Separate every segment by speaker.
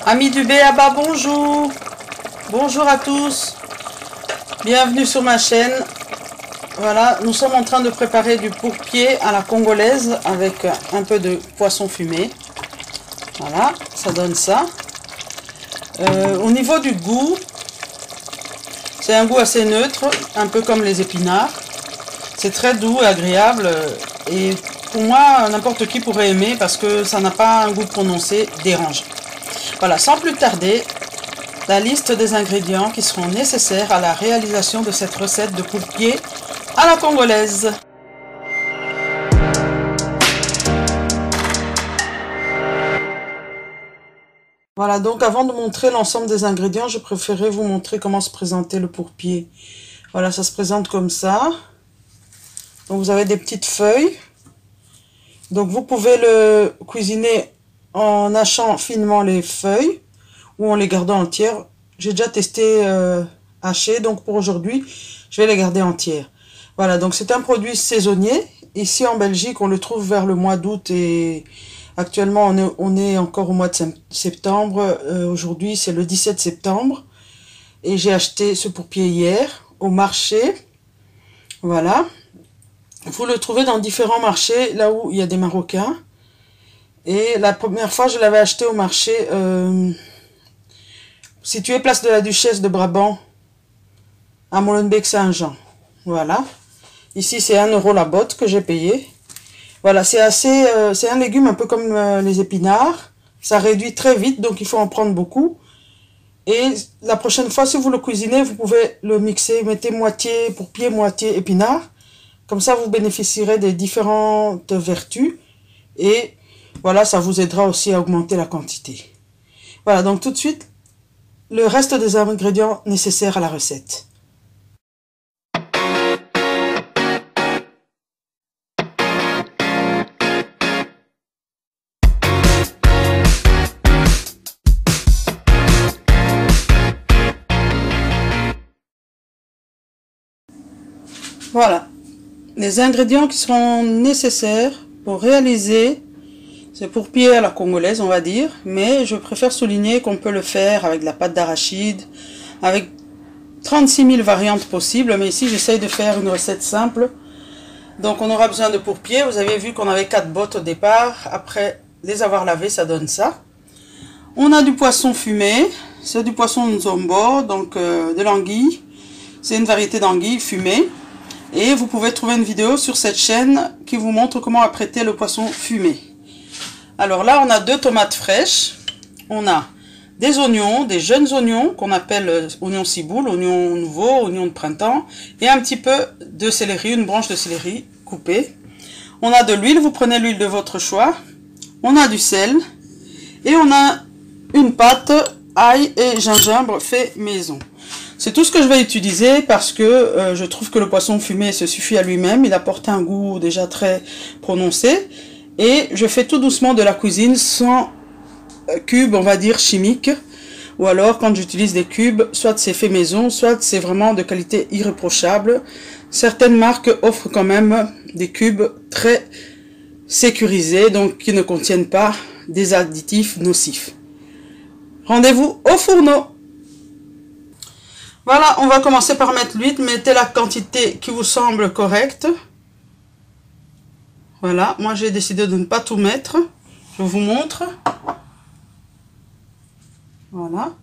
Speaker 1: Amis du B.A.B.A, bonjour. Bonjour à tous. Bienvenue sur ma chaîne. Voilà, nous sommes en train de préparer du pourpier à la congolaise avec un peu de poisson fumé. Voilà, ça donne ça. Au niveau du goût, c'est un goût assez neutre, un peu comme les épinards. C'est très doux et agréable. Et pour moi, n'importe qui pourrait aimer parce que ça n'a pas un goût prononcé dérangeant. Voilà, sans plus tarder, la liste des ingrédients qui seront nécessaires à la réalisation de cette recette de pourpier à la congolaise. Voilà, donc avant de montrer l'ensemble des ingrédients, je préférais vous montrer comment se présenter le pourpier. Voilà, ça se présente comme ça. Donc vous avez des petites feuilles. Donc vous pouvez le cuisiner en hachant finement les feuilles ou en les gardant entières. J'ai déjà testé haché, donc pour aujourd'hui, je vais les garder entières. Voilà, donc c'est un produit saisonnier. Ici en Belgique, on le trouve vers le mois d'août et actuellement on est encore au mois de septembre. Aujourd'hui, c'est le 17 septembre. Et j'ai acheté ce pourpier hier au marché. Voilà. Vous le trouvez dans différents marchés, là où il y a des Marocains. Et la première fois, je l'avais acheté au marché situé place de la Duchesse de Brabant, à Molenbeek-Saint-Jean. Voilà. Ici, c'est 1 € la botte que j'ai payé. Voilà, c'est un légume un peu comme les épinards. Ça réduit très vite, donc il faut en prendre beaucoup. Et la prochaine fois, si vous le cuisinez, vous pouvez le mixer. Mettez moitié pourpier, moitié épinard. Comme ça, vous bénéficierez des différentes vertus. Et voilà, ça vous aidera aussi à augmenter la quantité. Voilà, donc tout de suite, le reste des ingrédients nécessaires à la recette. Voilà, les ingrédients qui seront nécessaires pour réaliser ce pourpier à la congolaise, on va dire, mais je préfère souligner qu'on peut le faire avec de la pâte d'arachide, avec 36 000 variantes possibles, mais ici j'essaye de faire une recette simple. Donc on aura besoin de pourpier. Vous avez vu qu'on avait 4 bottes au départ, après les avoir lavées, ça donne ça. On a du poisson fumé, c'est du poisson nzombo, donc de l'anguille, c'est une variété d'anguille fumée. Et vous pouvez trouver une vidéo sur cette chaîne qui vous montre comment apprêter le poisson fumé. Alors là, on a 2 tomates fraîches. On a des oignons, des jeunes oignons qu'on appelle oignons ciboule, oignons nouveaux, oignons de printemps. Et un petit peu de céleri, une branche de céleri coupée. On a de l'huile, vous prenez l'huile de votre choix. On a du sel. Et on a une pâte ail et gingembre fait maison. C'est tout ce que je vais utiliser parce que je trouve que le poisson fumé se suffit à lui-même. Il apporte un goût déjà très prononcé. Et je fais tout doucement de la cuisine sans cubes, on va dire, chimiques. Ou alors quand j'utilise des cubes, soit c'est fait maison, soit c'est vraiment de qualité irréprochable. Certaines marques offrent quand même des cubes très sécurisés, donc qui ne contiennent pas des additifs nocifs. Rendez-vous au fourneau. Voilà, on va commencer par mettre l'huile. Mettez la quantité qui vous semble correcte. Voilà, moi j'ai décidé de ne pas tout mettre. Je vous montre. Voilà.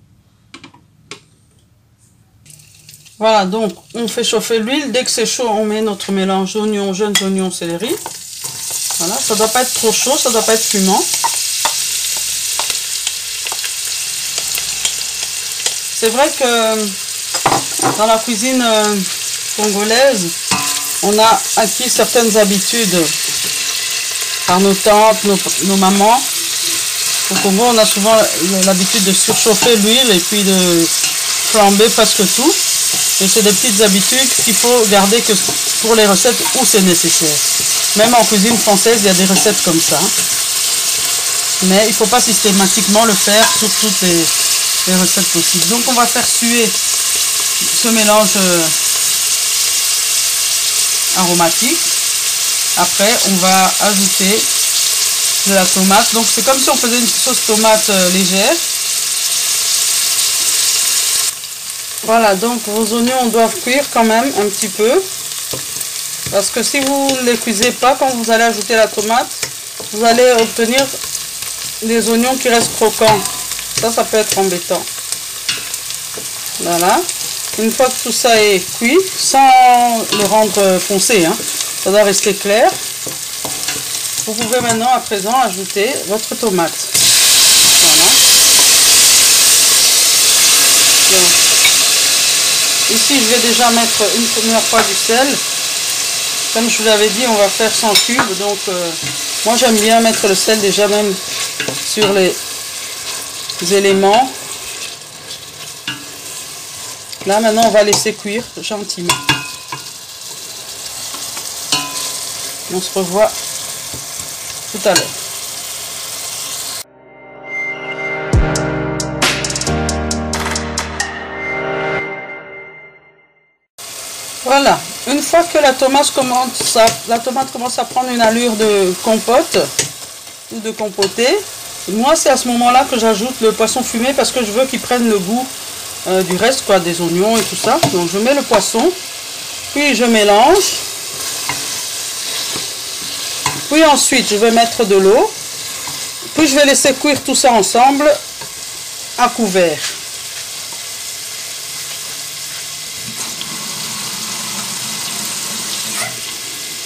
Speaker 1: Voilà, donc on fait chauffer l'huile. Dès que c'est chaud, on met notre mélange oignons, jeunes oignons, céleri. Voilà, ça ne doit pas être trop chaud, ça ne doit pas être fumant. C'est vrai que dans la cuisine congolaise, on a acquis certaines habitudes par nos tantes, nos mamans. Au Congo, on a souvent l'habitude de surchauffer l'huile et puis de flamber presque tout. Et c'est des petites habitudes qu'il faut garder que pour les recettes où c'est nécessaire. Même en cuisine française, il y a des recettes comme ça. Mais il ne faut pas systématiquement le faire sur toutes les recettes possibles. Donc on va faire suer ce mélange aromatique. Après on va ajouter de la tomate. Donc c'est comme si on faisait une sauce tomate légère. Voilà, donc vos oignons doivent cuire quand même un petit peu. Parce que si vous ne les cuisez pas, quand vous allez ajouter la tomate, vous allez obtenir des oignons qui restent croquants. Ça peut être embêtant. Voilà. Une fois que tout ça est cuit, sans le rendre foncé, hein, ça doit rester clair. Vous pouvez maintenant à présent ajouter votre tomate. Voilà. Donc, ici, je vais déjà mettre une première fois du sel. Comme je vous l'avais dit, on va faire 100 cubes. Donc, moi, j'aime bien mettre le sel déjà même sur les éléments. Là, maintenant, on va laisser cuire gentiment. On se revoit tout à l'heure. Voilà, une fois que la tomate commence à prendre une allure de compote ou de compoté, moi c'est à ce moment-là que j'ajoute le poisson fumé parce que je veux qu'il prenne le goût du reste, quoi, des oignons et tout ça. Donc je mets le poisson, puis je mélange, puis ensuite je vais mettre de l'eau, puis je vais laisser cuire tout ça ensemble à couvert.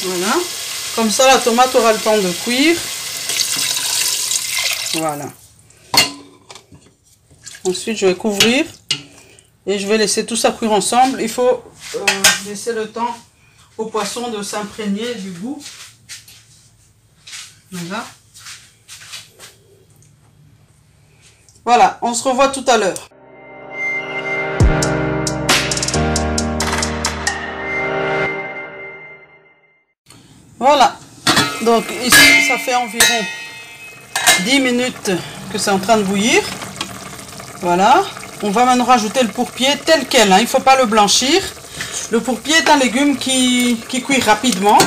Speaker 1: Voilà, comme ça la tomate aura le temps de cuire. Voilà. Ensuite je vais couvrir et je vais laisser tout ça cuire ensemble. Il faut laisser le temps au poisson de s'imprégner du goût. Voilà. Voilà, on se revoit tout à l'heure. Voilà, donc ici ça fait environ 10 minutes que c'est en train de bouillir. Voilà, on va maintenant rajouter le pourpier tel quel, hein. Il ne faut pas le blanchir. Le pourpier est un légume qui cuit rapidement.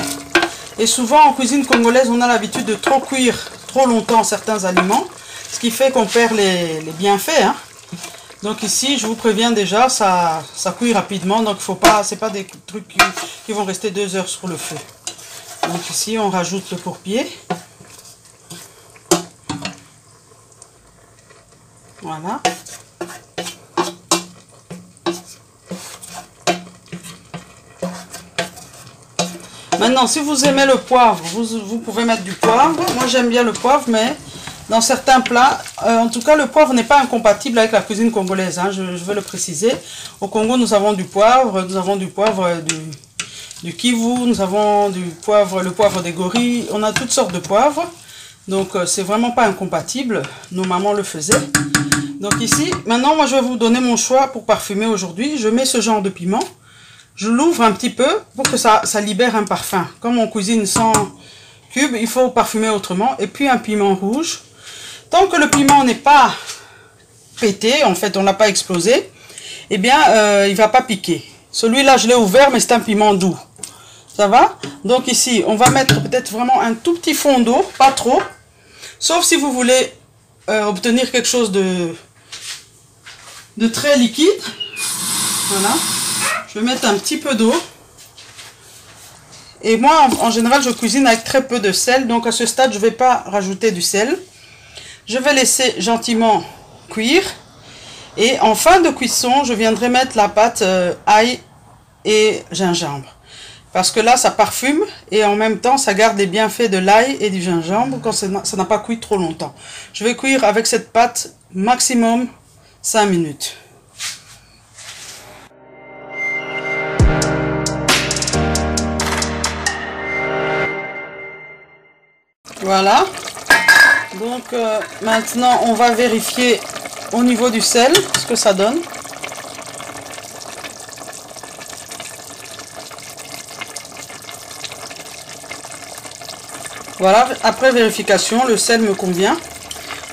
Speaker 1: Et souvent en cuisine congolaise, on a l'habitude de trop cuire trop longtemps certains aliments. Ce qui fait qu'on perd les bienfaits, hein. Donc ici, je vous préviens déjà, ça cuit rapidement. Donc il faut pas, c'est pas des trucs qui vont rester 2 heures sur le feu. Donc ici, on rajoute le pourpier. Voilà. Maintenant, si vous aimez le poivre, vous pouvez mettre du poivre. Moi, j'aime bien le poivre, mais dans certains plats, en tout cas, le poivre n'est pas incompatible avec la cuisine congolaise, hein, je veux le préciser. Au Congo, nous avons du poivre du kivu, nous avons le poivre des gorilles, on a toutes sortes de poivres. Donc, c'est vraiment pas incompatible. Nos mamans le faisaient. Donc ici, maintenant, moi, je vais vous donner mon choix pour parfumer aujourd'hui. Je mets ce genre de piment. Je l'ouvre un petit peu pour que ça libère un parfum. Comme on cuisine 100 cubes, il faut parfumer autrement. Et puis un piment rouge. Tant que le piment n'est pas pété, en fait, on l'a pas explosé, eh bien, il va pas piquer. Celui-là, je l'ai ouvert, mais c'est un piment doux. Ça va? Donc ici, on va mettre peut-être vraiment un tout petit fond d'eau, pas trop. Sauf si vous voulez obtenir quelque chose de très liquide. Voilà. Je vais mettre un petit peu d'eau. Et moi, en général, je cuisine avec très peu de sel. Donc à ce stade, je ne vais pas rajouter du sel. Je vais laisser gentiment cuire. Et en fin de cuisson, je viendrai mettre la pâte ail et gingembre. Parce que là, ça parfume et en même temps, ça garde les bienfaits de l'ail et du gingembre quand ça n'a pas cuit trop longtemps. Je vais cuire avec cette pâte maximum 5 minutes. Voilà. Donc maintenant, on va vérifier au niveau du sel ce que ça donne. Voilà, après vérification, le sel me convient.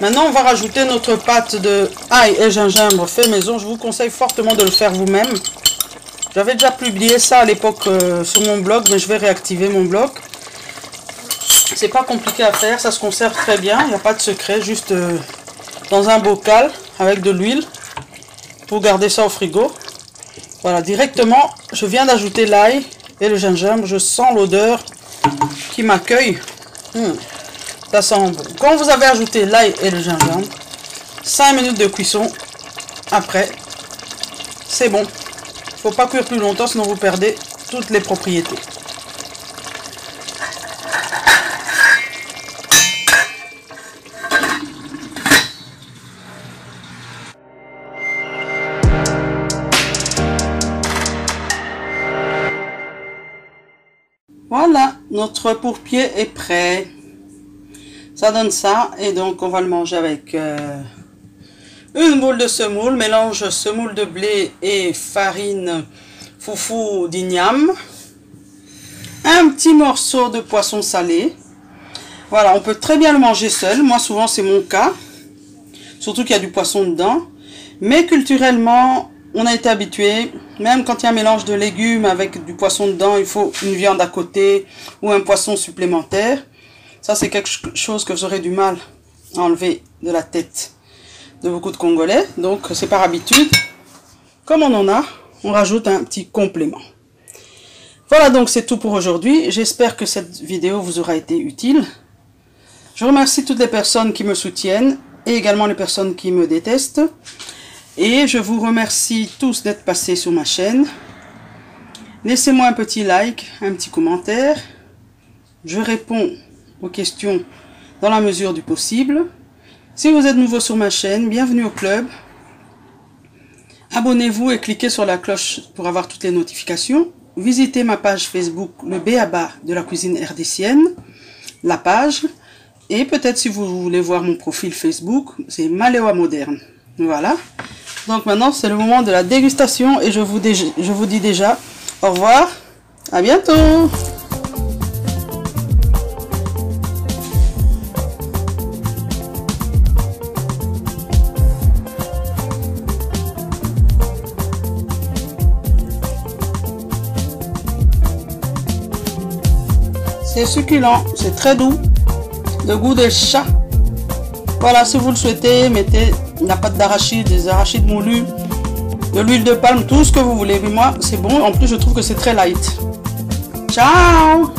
Speaker 1: Maintenant, on va rajouter notre pâte de ail et gingembre fait maison. Je vous conseille fortement de le faire vous-même. J'avais déjà publié ça à l'époque sur mon blog, mais je vais réactiver mon blog. C'est pas compliqué à faire, ça se conserve très bien, il n'y a pas de secret, juste dans un bocal avec de l'huile pour garder ça au frigo. Voilà, directement, je viens d'ajouter l'ail et le gingembre. Je sens l'odeur qui m'accueille. Ça sent bon. Quand vous avez ajouté l'ail et le gingembre, 5 minutes de cuisson. Après, c'est bon. Il ne faut pas cuire plus longtemps, sinon vous perdez toutes les propriétés. Voilà, notre pourpier est prêt. Ça donne ça, et donc on va le manger avec une boule de semoule. Mélange semoule de blé et farine foufou d'igname. Un petit morceau de poisson salé. Voilà, on peut très bien le manger seul. Moi, souvent, c'est mon cas. Surtout qu'il y a du poisson dedans. Mais culturellement, on a été habitué. Même quand il y a un mélange de légumes avec du poisson dedans, il faut une viande à côté ou un poisson supplémentaire. Ça, c'est quelque chose que j'aurais du mal à enlever de la tête de beaucoup de Congolais. Donc, c'est par habitude. Comme on en a, on rajoute un petit complément. Voilà, donc c'est tout pour aujourd'hui. J'espère que cette vidéo vous aura été utile. Je remercie toutes les personnes qui me soutiennent et également les personnes qui me détestent. Et je vous remercie tous d'être passés sur ma chaîne. Laissez-moi un petit like, un petit commentaire. Je réponds aux questions dans la mesure du possible. Si vous êtes nouveau sur ma chaîne, bienvenue au club. Abonnez-vous et cliquez sur la cloche pour avoir toutes les notifications. Visitez ma page Facebook, le B.A.B.A. de la cuisine rdcienne, la page. Et peut-être si vous voulez voir mon profil Facebook, c'est Maléwa Moderne. Voilà. Donc maintenant, c'est le moment de la dégustation et je vous dis déjà au revoir. À bientôt. C'est succulent, c'est très doux, le goût des chats. Voilà, si vous le souhaitez, mettez la pâte d'arachide, des arachides moulus, de l'huile de palme, tout ce que vous voulez. Mais moi, c'est bon. En plus, je trouve que c'est très light. Ciao!